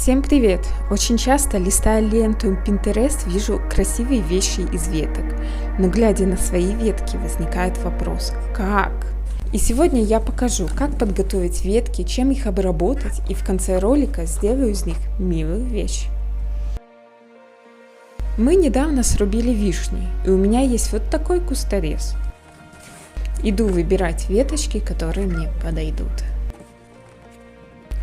Всем привет! Очень часто, листая ленту Pinterest, вижу красивые вещи из веток. Но глядя на свои ветки, возникает вопрос «как?». И сегодня я покажу, как подготовить ветки, чем их обработать, и в конце ролика сделаю из них милую вещь. Мы недавно срубили вишни, и у меня есть вот такой кусторез. Иду выбирать веточки, которые мне подойдут.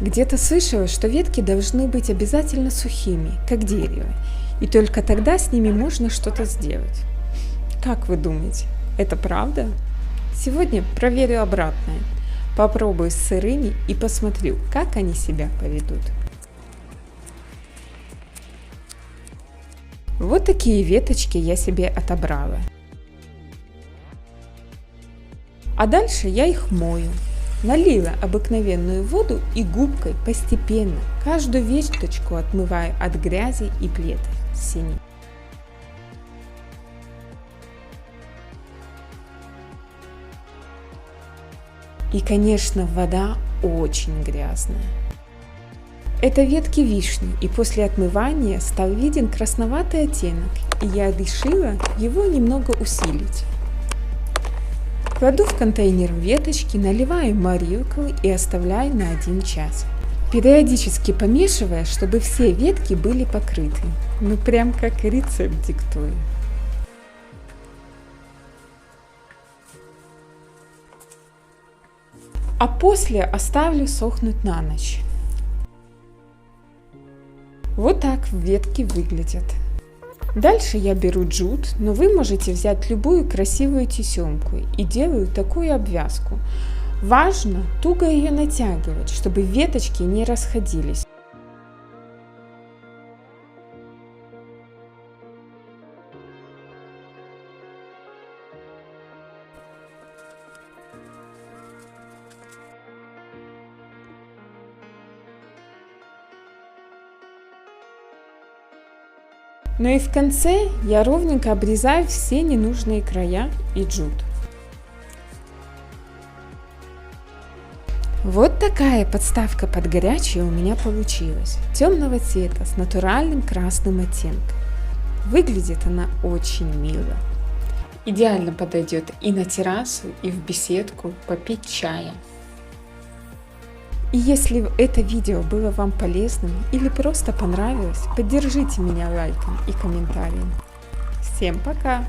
Где-то слышала, что ветки должны быть обязательно сухими, как дерево, и только тогда с ними можно что-то сделать. Как вы думаете, это правда? Сегодня проверю обратное. Попробую с сырыми и посмотрю, как они себя поведут. Вот такие веточки я себе отобрала. А дальше я их мою. Налила обыкновенную воду и губкой постепенно каждую веточку отмываю от грязи и плеты синей. И, конечно, вода очень грязная. Это ветки вишни, и после отмывания стал виден красноватый оттенок, и я решила его немного усилить. Кладу в контейнер веточки, наливаю морилку и оставляю на 1 час. Периодически помешивая, чтобы все ветки были покрыты. Ну прям как рецепт диктую. А после оставлю сохнуть на ночь. Вот так ветки выглядят. Дальше я беру джут, но вы можете взять любую красивую тесемку и делаю такую обвязку. Важно туго ее натягивать, чтобы веточки не расходились. Ну и в конце я ровненько обрезаю все ненужные края и джут. Вот такая подставка под горячее у меня получилась. Темного цвета с натуральным красным оттенком. Выглядит она очень мило. Идеально подойдет и на террасу, и в беседку попить чая. И если это видео было вам полезным или просто понравилось, поддержите меня лайком и комментарием. Всем пока!